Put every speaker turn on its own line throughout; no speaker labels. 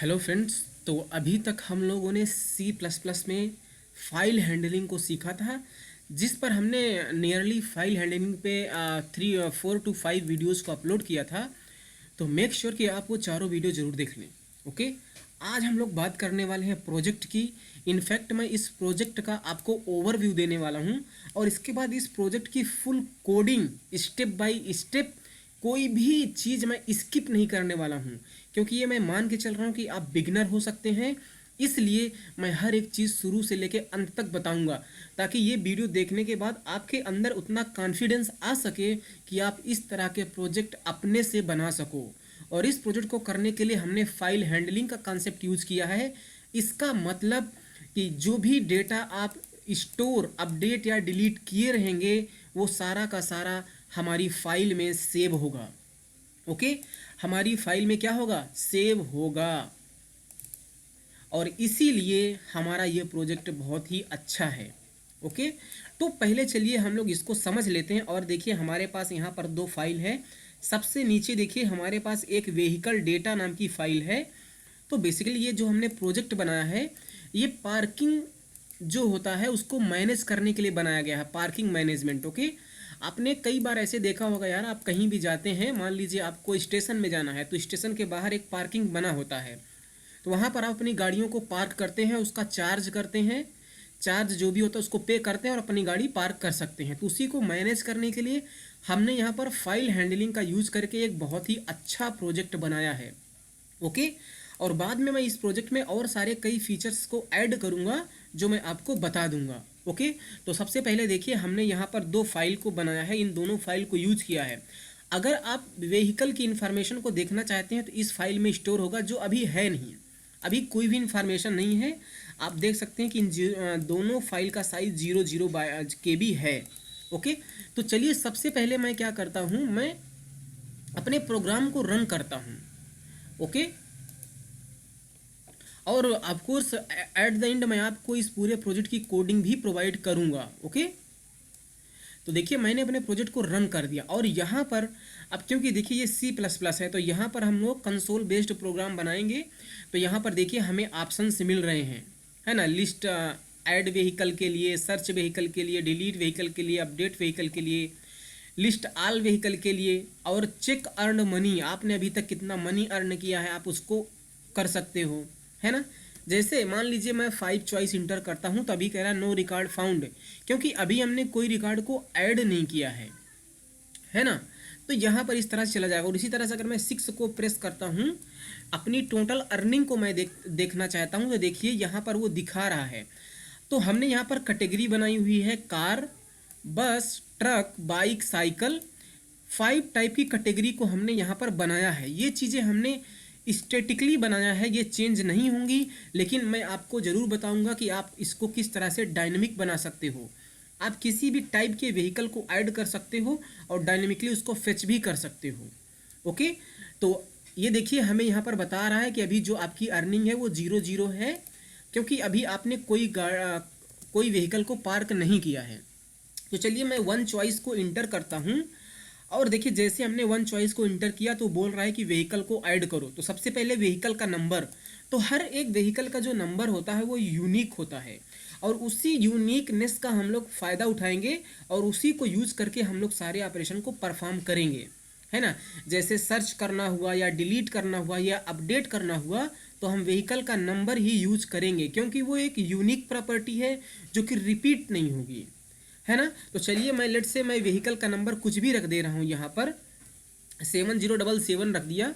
Hello friends. तो अभी तक हम लोगों ने सी प्लस प्लस में फाइल हैंडलिंग को सीखा था, जिस पर हमने नियरली फाइल हैंडलिंग पे 4 to 5 वीडियोस को अपलोड किया था। तो मेक श्योर कि आप वो चारों वीडियो ज़रूर देख लें। ओके, आज हम लोग बात करने वाले हैं प्रोजेक्ट की। इनफैक्ट मैं इस प्रोजेक्ट का आपको ओवरव्यू देने वाला हूं, और इसके बाद इस प्रोजेक्ट की full coding step by step, कोई भी चीज़ मैं स्किप नहीं करने वाला हूं, क्योंकि ये मैं मान के चल रहा हूं कि आप बिगनर हो सकते हैं। इसलिए मैं हर एक चीज़ शुरू से लेके अंत तक बताऊंगा, ताकि ये वीडियो देखने के बाद आपके अंदर उतना कॉन्फिडेंस आ सके कि आप इस तरह के प्रोजेक्ट अपने से बना सको। और इस प्रोजेक्ट को करने के लिए हमने फाइल हैंडलिंग का कॉन्सेप्ट यूज़ किया है। इसका मतलब कि जो भी डेटा आप स्टोर, अपडेट या डिलीट किए रहेंगे, वो सारा का सारा हमारी फाइल में सेव होगा। ओके, हमारी फाइल में क्या होगा? सेव होगा। और इसीलिए हमारा ये प्रोजेक्ट बहुत ही अच्छा है। ओके, तो पहले चलिए हम लोग इसको समझ लेते हैं। और देखिए हमारे पास यहाँ पर 2 फाइल है। सबसे नीचे देखिए हमारे पास एक व्हीकल डेटा नाम की फाइल है। तो बेसिकली ये जो हमने प्रोजेक्ट बनाया है, ये पार्किंग जो होता है उसको मैनेज करने के लिए बनाया गया है, पार्किंग मैनेजमेंट। ओके, आपने कई बार ऐसे देखा होगा यार, आप कहीं भी जाते हैं, मान लीजिए आपको स्टेशन में जाना है, तो स्टेशन के बाहर एक पार्किंग बना होता है। तो वहाँ पर आप अपनी गाड़ियों को पार्क करते हैं, उसका चार्ज करते हैं, चार्ज जो भी होता है उसको पे करते हैं और अपनी गाड़ी पार्क कर सकते हैं। तो उसी को मैनेज करने के लिए हमने यहाँ पर फाइल हैंडलिंग का यूज़ करके एक बहुत ही अच्छा प्रोजेक्ट बनाया है। ओके, और बाद में मैं इस प्रोजेक्ट में और सारे कई फीचर्स को ऐड करूँगा, जो मैं आपको बता दूंगा। ओके, तो सबसे पहले देखिए हमने यहाँ पर 2 फाइल को बनाया है, इन दोनों फाइल को यूज किया है। अगर आप व्हीकल की इन्फॉर्मेशन को देखना चाहते हैं तो इस फाइल में स्टोर होगा, जो अभी है नहीं, अभी कोई भी इन्फॉर्मेशन नहीं है। आप देख सकते हैं कि इन दोनों फाइल का साइज 00 KB है। ओके, तो चलिए सबसे पहले मैं क्या करता हूँ, मैं अपने प्रोग्राम को रन करता हूँ। ओके, और ऑफकोर्स एट द एंड मैं आपको इस पूरे प्रोजेक्ट की कोडिंग भी प्रोवाइड करूंगा। ओके, तो देखिए मैंने अपने प्रोजेक्ट को रन कर दिया। और यहाँ पर अब क्योंकि देखिए ये C++ है, तो यहाँ पर हम लोग कंसोल बेस्ड प्रोग्राम बनाएंगे। तो यहाँ पर देखिए हमें ऑप्शंस मिल रहे हैं, है ना। लिस्ट ऐड व्हीकल के लिए, सर्च व्हीकल के लिए, डिलीट व्हीकल के लिए, अपडेट व्हीकल के लिए, लिस्ट ऑल व्हीकल के लिए, और चेक अर्न मनी, आपने अभी तक कितना मनी अर्न किया है आप उसको कर सकते हो, है ना। जैसे मान लीजिए मैं 5 चॉइस इंटर करता हूं, तो अभी कह रहा है नो रिकॉर्ड फाउंड, क्योंकि अभी हमने कोई रिकॉर्ड को ऐड नहीं किया है ना। तो यहाँ पर इस तरह से चला जाएगा। और इसी तरह से अगर मैं 6 को प्रेस करता हूँ, अपनी टोटल अर्निंग को मैं देखना चाहता हूँ, तो देखिए यहाँ पर वो दिखा रहा है। तो हमने यहाँ पर कैटेगरी बनाई हुई है, कार, बस, ट्रक, बाइक, साइकिल। 5 टाइप की कैटेगरी को हमने यहाँ पर बनाया है। ये चीज़ें हमने स्टैटिकली बनाया है, ये चेंज नहीं होंगी, लेकिन मैं आपको ज़रूर बताऊंगा कि आप इसको किस तरह से डायनेमिक बना सकते हो। आप किसी भी टाइप के व्हीकल को ऐड कर सकते हो और डायनेमिकली उसको फेच भी कर सकते हो। ओके, तो ये देखिए हमें यहाँ पर बता रहा है कि अभी जो आपकी अर्निंग है वो 00 है, क्योंकि अभी आपने कोई व्हीकल को पार्क नहीं किया है। तो चलिए मैं 1 चॉइस को इंटर करता हूँ। और देखिए जैसे हमने 1 चॉइस को इंटर किया तो बोल रहा है कि व्हीकल को ऐड करो। तो सबसे पहले व्हीकल का नंबर, तो हर एक व्हीकल का जो नंबर होता है वो यूनिक होता है, और उसी यूनिकनेस का हम लोग फ़ायदा उठाएंगे और उसी को यूज़ करके हम लोग सारे ऑपरेशन को परफॉर्म करेंगे, है ना। जैसे सर्च करना हुआ या डिलीट करना हुआ या अपडेट करना हुआ, तो हम व्हीकल का नंबर ही यूज करेंगे, क्योंकि वो एक यूनिक प्रॉपर्टी है जो कि रिपीट नहीं होगी, है ना। तो चलिए मैं लेट से मैं व्हीकल का नंबर कुछ भी रख दे रहा हूँ, यहाँ पर 7077 रख दिया।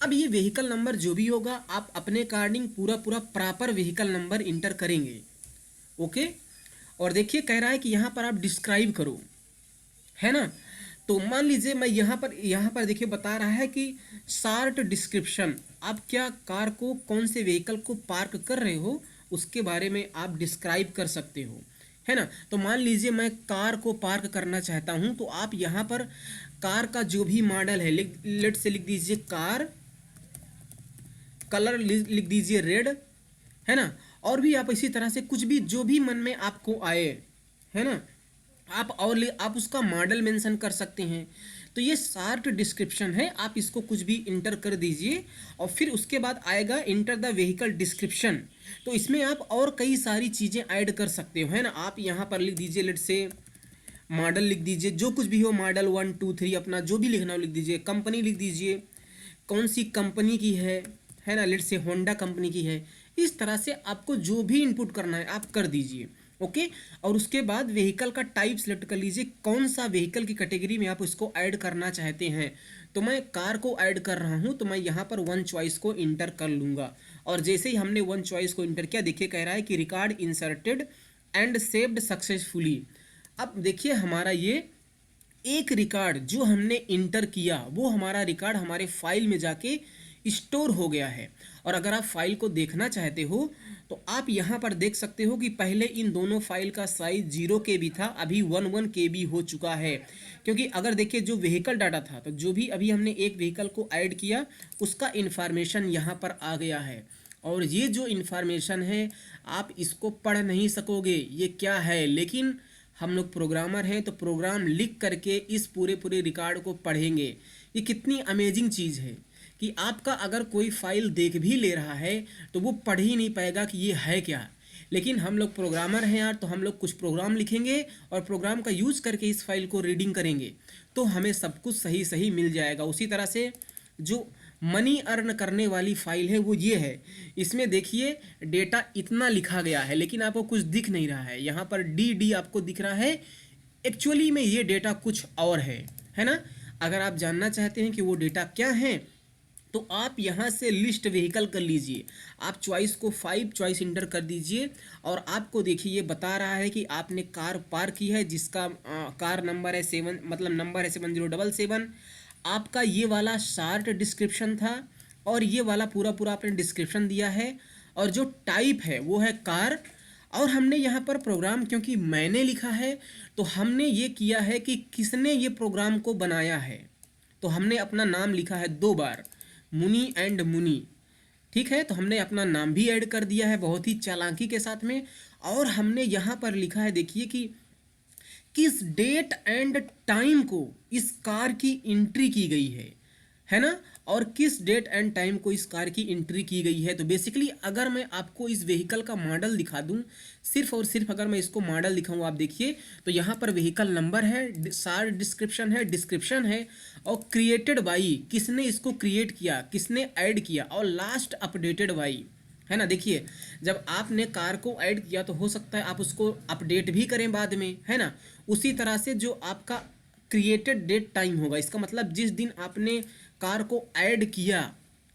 अब ये व्हीकल नंबर जो भी होगा आप अपने अकॉर्डिंग पूरा प्रॉपर व्हीकल नंबर इंटर करेंगे। ओके, और देखिए कह रहा है कि यहाँ पर आप डिस्क्राइब करो, है ना। तो मान लीजिए मैं यहाँ पर देखिए बता रहा है कि शार्ट डिस्क्रिप्शन, आप क्या कार को, कौन से व्हीकल को पार्क कर रहे हो उसके बारे में आप डिस्क्राइब कर सकते हो, है ना। तो मान लीजिए मैं कार को पार्क करना चाहता हूँ, तो आप यहाँ पर कार का जो भी मॉडल है, लेट से लिख दीजिए कार, कलर लिख दीजिए रेड, है ना। और भी आप इसी तरह से कुछ भी जो भी मन में आपको आए, है ना, आप उसका मॉडल मेंशन कर सकते हैं। तो ये शार्ट डिस्क्रिप्शन है, आप इसको कुछ भी इंटर कर दीजिए और फिर उसके बाद आएगा इंटर द व्हीकल डिस्क्रिप्शन। तो इसमें आप और कई सारी चीज़ें ऐड कर सकते हो, है ना। आप यहाँ पर लिख दीजिए लेट से मॉडल लिख दीजिए, जो कुछ भी हो, मॉडल 1 2 3 अपना जो भी लिखना हो लिख दीजिए। कंपनी लिख दीजिए, कौन सी कंपनी की है ना, लेट से होंडा कंपनी की है। इस तरह से आपको जो भी इनपुट करना है आप कर दीजिए, ओके। और उसके बाद व्हीकल का टाइप सेलेक्ट कर लीजिए, कौन सा व्हीकल की कैटेगरी में आप इसको ऐड करना चाहते हैं। तो मैं कार को ऐड कर रहा हूं, तो मैं यहाँ पर 1 चॉइस को इंटर कर लूँगा। और जैसे ही हमने 1 चॉइस को इंटर किया, देखिए कह रहा है कि record inserted and saved successfully. अब देखिए हमारा ये एक रिकॉर्ड जो हमने इंटर किया वो हमारा रिकॉर्ड हमारे फाइल में जाके स्टोर हो गया है। और अगर आप फाइल को देखना चाहते हो तो आप यहाँ पर देख सकते हो कि पहले इन दोनों फाइल का साइज 0 KB था, अभी 11 KB हो चुका है। क्योंकि अगर देखिए जो व्हीकल डाटा था, तो जो भी अभी हमने एक व्हीकल को ऐड किया उसका इन्फॉर्मेशन यहाँ पर आ गया है। और ये जो इन्फॉर्मेशन है आप इसको पढ़ नहीं सकोगे ये क्या है, लेकिन हम लोग प्रोग्रामर हैं तो प्रोग्राम लिख करके इस पूरे रिकॉर्ड को पढ़ेंगे। ये कितनी अमेजिंग चीज़ है कि आपका अगर कोई फाइल देख भी ले रहा है तो वो पढ़ ही नहीं पाएगा कि ये है क्या। लेकिन हम लोग प्रोग्रामर हैं यार, तो हम लोग कुछ प्रोग्राम लिखेंगे और प्रोग्राम का यूज़ करके इस फाइल को रीडिंग करेंगे तो हमें सब कुछ सही सही मिल जाएगा। उसी तरह से जो मनी अर्न करने वाली फाइल है वो ये है। इसमें देखिए डेटा इतना लिखा गया है लेकिन आपको कुछ दिख नहीं रहा है, यहाँ पर डी आपको दिख रहा है, एक्चुअली में ये डेटा कुछ और है ना। अगर आप जानना चाहते हैं कि वो डेटा क्या है तो आप यहाँ से लिस्ट व्हीकल कर लीजिए, आप चॉइस को 5 चॉइस इंटर कर दीजिए और आपको देखिए ये बता रहा है कि आपने कार पार्क की है जिसका कार नंबर है 7, मतलब नंबर है 7077। आपका ये वाला शार्ट डिस्क्रिप्शन था और ये वाला पूरा आपने डिस्क्रिप्शन दिया है और जो टाइप है वो है कार। और हमने यहाँ पर प्रोग्राम क्योंकि मैंने लिखा है तो हमने ये किया है कि किसने ये प्रोग्राम को बनाया है, तो हमने अपना नाम लिखा है 2 बार, मुनी एंड मुनी, ठीक है। तो हमने अपना नाम भी ऐड कर दिया है बहुत ही चालाकी के साथ में। और हमने यहाँ पर लिखा है देखिए कि किस डेट एंड टाइम को इस कार की एंट्री की गई है ना, और किस डेट एंड टाइम को इस कार की एंट्री की गई है। तो बेसिकली अगर मैं आपको इस व्हीकल का मॉडल दिखा दूं, सिर्फ और सिर्फ अगर मैं इसको मॉडल दिखाऊं, आप देखिए तो यहाँ पर व्हीकल नंबर है, शार्ट डिस्क्रिप्शन है और क्रिएटेड बाई, किसने इसको क्रिएट किया, किसने ऐड किया, और लास्ट अपडेटेड बाई, है ना। देखिए जब आपने कार को ऐड किया तो हो सकता है आप उसको अपडेट भी करें बाद में, है ना। उसी तरह से जो आपका क्रिएटेड डेट टाइम होगा, इसका मतलब जिस दिन आपने कार को ऐड किया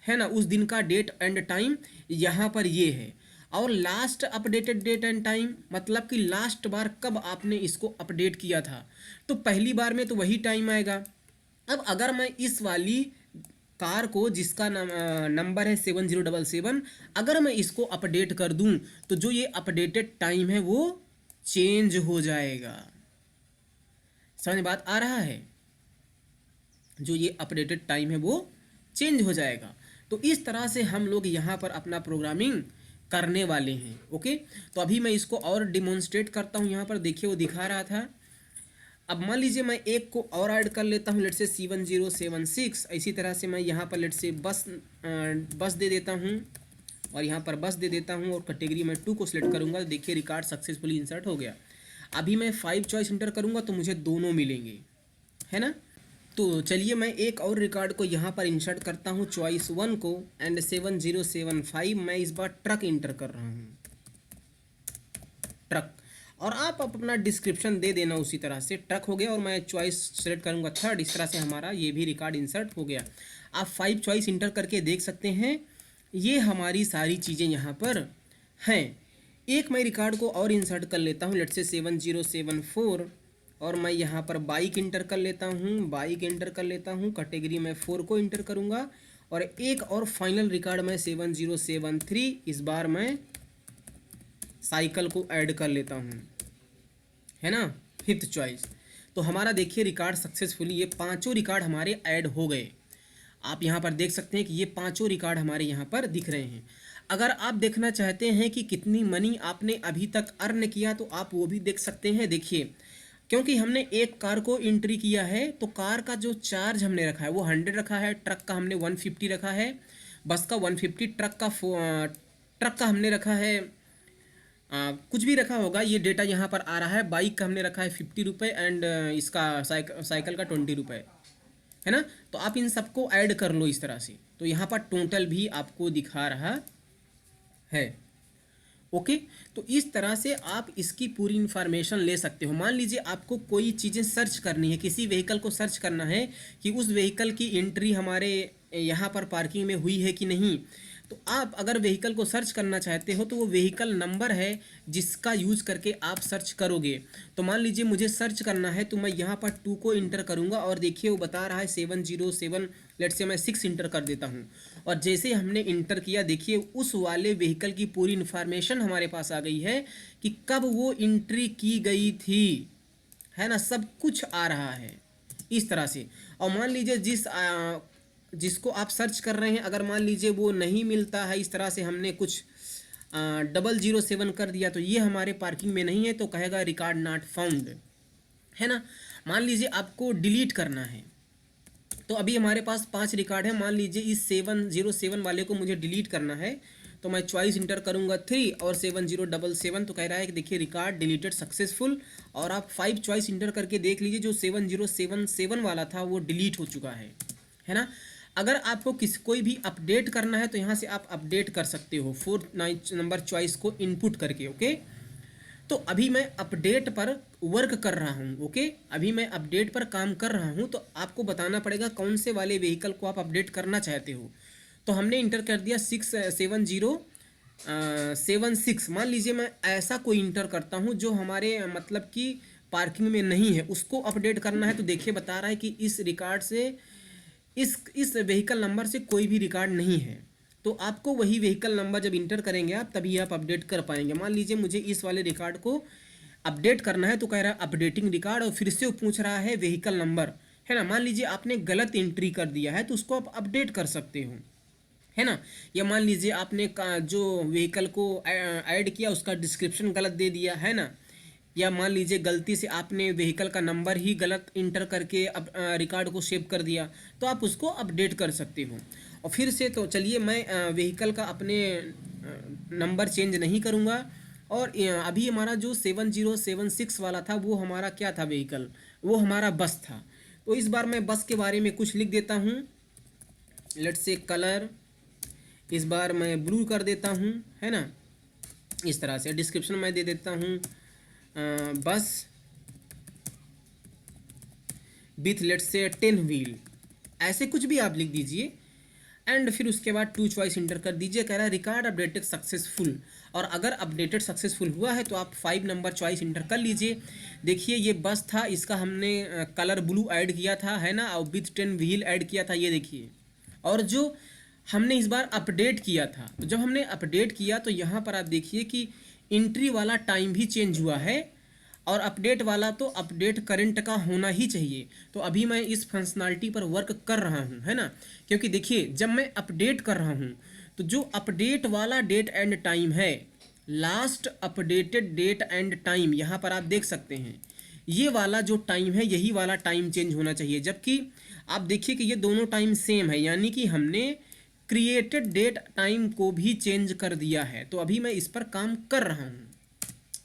है ना उस दिन का डेट एंड टाइम यहाँ पर ये है। और last updated date and time मतलब कि लास्ट बार कब आपने इसको अपडेट किया था, तो पहली बार में तो वही टाइम आएगा। अब अगर मैं इस वाली कार को जिसका नंबर है 7077, अगर मैं इसको अपडेट कर दूं तो जो ये अपडेटेड टाइम है वो चेंज हो जाएगा। समझ बात आ रहा है, जो ये अपडेटेड टाइम है वो चेंज हो जाएगा। तो इस तरह से हम लोग यहाँ पर अपना प्रोग्रामिंग करने वाले हैं, ओके। तो अभी मैं इसको और डिमॉन्स्ट्रेट करता हूँ। यहाँ पर देखिए वो दिखा रहा था। अब मान लीजिए मैं एक को और ऐड कर लेता हूँ, लेट से 7076। इसी तरह से मैं यहाँ पर लेट से बस दे देता हूँ और यहाँ पर बस दे देता हूँ और कैटेगरी में 2 को सिलेक्ट करूँगा। तो देखिए रिकॉर्ड सक्सेसफुली इंसर्ट हो गया। अभी मैं 5 चॉइस इंटर करूँगा तो मुझे दोनों मिलेंगे, है ना। तो चलिए मैं एक और रिकॉर्ड को यहाँ पर इंसर्ट करता हूँ, चॉइस 1 को एंड 7075। मैं इस बार ट्रक इंटर कर रहा हूँ, ट्रक। और आप अपना डिस्क्रिप्शन दे देना उसी तरह से, ट्रक हो गया। और मैं चॉइस सेलेक्ट करूँगा 3rd। इस तरह से हमारा ये भी रिकॉर्ड इंसर्ट हो गया। आप 5 चॉइस इंटर करके देख सकते हैं, ये हमारी सारी चीज़ें यहाँ पर हैं। एक मैं रिकॉर्ड को और इंसर्ट कर लेता हूँ, लेट से 7074। और मैं यहाँ पर बाइक इंटर कर लेता हूँ, कैटेगरी में 4 को इंटर करूँगा। और एक और फाइनल रिकॉर्ड में 7073, इस बार मैं साइकिल को ऐड कर लेता हूँ, है ना, 5th चॉइस। तो हमारा देखिए रिकॉर्ड सक्सेसफुली ये 5 रिकॉर्ड हमारे ऐड हो गए। आप यहाँ पर देख सकते हैं कि ये 5 रिकॉर्ड हमारे यहाँ पर दिख रहे हैं। अगर आप देखना चाहते हैं कि कितनी मनी आपने अभी तक अर्न किया तो आप वो भी देख सकते हैं। देखिए क्योंकि हमने एक कार को एंट्री किया है तो कार का जो चार्ज हमने रखा है वो 100 रखा है, ट्रक का हमने 150 रखा है, बस का 150, ट्रक का हमने रखा है कुछ भी रखा होगा, ये डेटा यहाँ पर आ रहा है। बाइक का हमने रखा है 50 रुपये एंड इसका साइकिल का 20 रुपये, है ना। तो आप इन सबको ऐड कर लो इस तरह से, तो यहाँ पर टोटल भी आपको दिखा रहा है। ओके, तो इस तरह से आप इसकी पूरी इन्फॉर्मेशन ले सकते हो। मान लीजिए आपको कोई चीज़ें सर्च करनी है, किसी व्हीकल को सर्च करना है कि उस व्हीकल की एंट्री हमारे यहाँ पर पार्किंग में हुई है कि नहीं, तो आप अगर व्हीकल को सर्च करना चाहते हो तो वो व्हीकल नंबर है जिसका यूज़ करके आप सर्च करोगे। तो मान लीजिए मुझे सर्च करना है तो मैं यहाँ पर 2 को इंटर करूँगा और देखिए वो बता रहा है 707, लेट से मैं 6 इंटर कर देता हूँ। और जैसे हमने इंटर किया देखिए उस वाले व्हीकल की पूरी इन्फॉर्मेशन हमारे पास आ गई है कि कब वो एंट्री की गई थी, है ना, सब कुछ आ रहा है इस तरह से। और मान लीजिए जिसको आप सर्च कर रहे हैं अगर मान लीजिए वो नहीं मिलता है, इस तरह से हमने कुछ 007 कर दिया तो ये हमारे पार्किंग में नहीं है तो कहेगा रिकॉर्ड नॉट फाउंड, है ना। मान लीजिए आपको डिलीट करना है तो अभी हमारे पास 5 रिकॉर्ड है, मान लीजिए इस 707 वाले को मुझे डिलीट करना है तो मैं चॉइस इंटर करूंगा 3 और 7077 तो कह रहा है कि देखिए रिकॉर्ड डिलीटेड सक्सेसफुल। और आप 5 चॉइस इंटर करके देख लीजिए जो 7077 वाला था वो डिलीट हो चुका है ना। अगर आपको कोई भी अपडेट करना है तो यहाँ से आप अपडेट कर सकते हो 4 नंबर चॉइस को इनपुट करके। ओके, तो अभी मैं अपडेट पर वर्क कर रहा हूँ। ओके, अभी मैं अपडेट पर काम कर रहा हूँ तो आपको बताना पड़ेगा कौन से वाले व्हीकल को आप अपडेट करना चाहते हो। तो हमने इंटर कर दिया 7076। मान लीजिए मैं ऐसा कोई इंटर करता हूँ जो हमारे मतलब कि पार्किंग में नहीं है, उसको अपडेट करना है। तो देखिए बता रहा है कि इस रिकॉर्ड से इस व्हीकल नंबर से कोई भी रिकॉर्ड नहीं है। तो आपको वही व्हीकल नंबर जब इंटर करेंगे आप तभी आप अपडेट कर पाएंगे। मान लीजिए मुझे इस वाले रिकॉर्ड को अपडेट करना है तो कह रहा है अपडेटिंग रिकॉर्ड और फिर से वो पूछ रहा है व्हीकल नंबर, है ना। मान लीजिए आपने गलत एंट्री कर दिया है तो उसको आप अपडेट कर सकते हो, है ना। या मान लीजिए आपने जो व्हीकल को ऐड किया उसका डिस्क्रिप्शन गलत दे दिया, है ना। या मान लीजिए गलती से आपने व्हीकल का नंबर ही गलत इंटर करके अब रिकॉर्ड को सेव कर दिया तो आप उसको अपडेट कर सकते हो। और फिर से तो चलिए मैं व्हीकल का अपने नंबर चेंज नहीं करूँगा। और अभी हमारा जो 7076 वाला था वो हमारा क्या था व्हीकल, वो हमारा बस था। तो इस बार मैं बस के बारे में कुछ लिख देता हूँ। लेट्स से कलर इस बार मैं ब्लू कर देता हूँ, है ना। इस तरह से डिस्क्रिप्शन मैं दे देता हूँ बस विथ लेट्स से 10 व्हील, ऐसे कुछ भी आप लिख दीजिए। एंड फिर उसके बाद 2 चॉइस इंटर कर दीजिए। कह रहा है रिकॉर्ड अपडेटेड सक्सेसफुल, और अगर अपडेटेड सक्सेसफुल हुआ है तो आप 5 नंबर चॉइस इंटर कर लीजिए। देखिए ये बस था, इसका हमने कलर ब्लू ऐड किया था, है ना, और विथ 10 व्हील ऐड किया था, ये देखिए। और जो हमने इस बार अपडेट किया था, तो जब हमने अपडेट किया तो यहाँ पर आप देखिए कि एंट्री वाला टाइम भी चेंज हुआ है और अपडेट वाला तो अपडेट करंट का होना ही चाहिए। तो अभी मैं इस फंक्शनैलिटी पर वर्क कर रहा हूँ, है ना। क्योंकि देखिए जब मैं अपडेट कर रहा हूँ तो जो अपडेट वाला डेट एंड टाइम है, last updated date and time, यहाँ पर आप देख सकते हैं ये वाला जो टाइम है यही वाला टाइम चेंज होना चाहिए। जबकि आप देखिए कि ये दोनों टाइम सेम है, यानी कि हमने क्रिएटेड डेट टाइम को भी चेंज कर दिया है। तो अभी मैं इस पर काम कर रहा हूँ,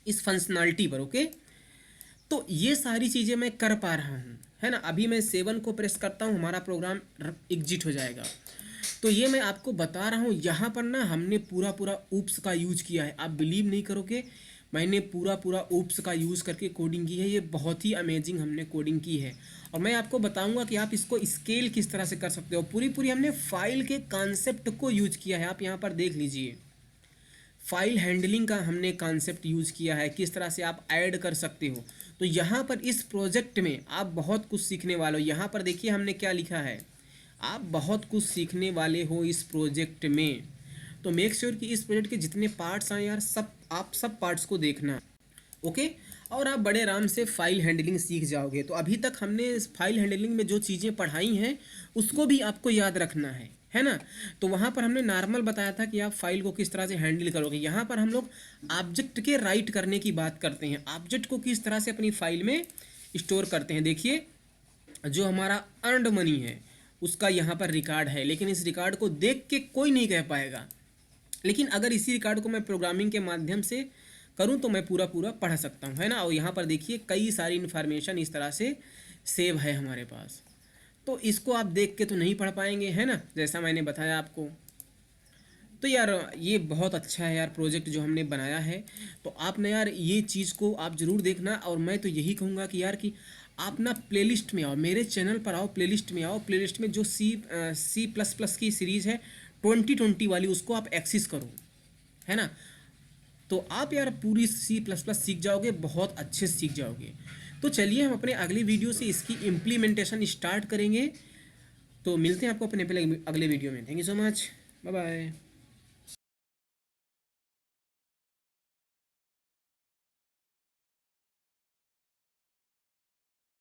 इस फंक्शनैलिटी पर। ओके, तो ये सारी चीज़ें मैं कर पा रहा हूँ, है ना। अभी मैं 7 को प्रेस करता हूँ, हमारा प्रोग्राम एग्जिट हो जाएगा। तो ये मैं आपको बता रहा हूँ, यहाँ पर ना हमने पूरा ऊप्स का यूज किया है। आप बिलीव नहीं करोगे, मैंने पूरा ऊप्स का यूज़ करके कोडिंग की है। ये बहुत ही अमेजिंग हमने कोडिंग की है और मैं आपको बताऊंगा कि आप इसको स्केल किस तरह से कर सकते हो। पूरी हमने फाइल के कॉन्सेप्ट को यूज किया है। आप यहाँ पर देख लीजिए, फाइल हैंडलिंग का हमने कॉन्सेप्ट यूज़ किया है, किस तरह से आप ऐड कर सकते हो। तो यहाँ पर इस प्रोजेक्ट में आप बहुत कुछ सीखने वाले हो। यहाँ पर देखिए हमने क्या लिखा है, आप बहुत कुछ सीखने वाले हो इस प्रोजेक्ट में। तो मेक श्योर कि इस प्रोजेक्ट के जितने पार्ट्स हैं यार, सब पार्ट्स को देखना, ओके। और आप बड़े आराम से फाइल हैंडलिंग सीख जाओगे। तो अभी तक हमने इस फाइल हैंडलिंग में जो चीज़ें पढ़ाई हैं उसको भी आपको याद रखना है ना। तो वहाँ पर हमने नॉर्मल बताया था कि आप फाइल को किस तरह से हैंडल करोगे। यहाँ पर हम लोग ऑब्जेक्ट के राइट करने की बात करते हैं, ऑब्जेक्ट को किस तरह से अपनी फाइल में स्टोर करते हैं। देखिए जो हमारा अर्नड मनी है उसका यहाँ पर रिकॉर्ड है, लेकिन इस रिकॉर्ड को देख के कोई नहीं कह पाएगा। लेकिन अगर इसी रिकॉर्ड को मैं प्रोग्रामिंग के माध्यम से करूँ तो मैं पूरा पूरा पढ़ सकता हूँ, है ना। और यहाँ पर देखिए कई सारी इन्फॉर्मेशन इस तरह से सेव है हमारे पास, तो इसको आप देख के तो नहीं पढ़ पाएंगे, है ना, जैसा मैंने बताया आपको। तो यार ये बहुत अच्छा है यार प्रोजेक्ट जो हमने बनाया है। तो आप ना यार ये चीज़ को आप ज़रूर देखना। और मैं तो यही कहूँगा कि यार कि आप ना प्लेलिस्ट में आओ, मेरे चैनल पर आओ, प्लेलिस्ट में आओ। प्लेलिस्ट में जो सी प्लस प्लस की सीरीज़ है 2020 वाली, उसको आप एक्सेस करो, है ना। तो आप यार पूरी सी प्लस प्लस सीख जाओगे, बहुत अच्छे से सीख जाओगे। तो चलिए हम अपने अगली वीडियो से इसकी इम्प्लीमेंटेशन स्टार्ट करेंगे। तो मिलते हैं आपको अपने पहले अगले वीडियो में। Thank you so much, bye bye.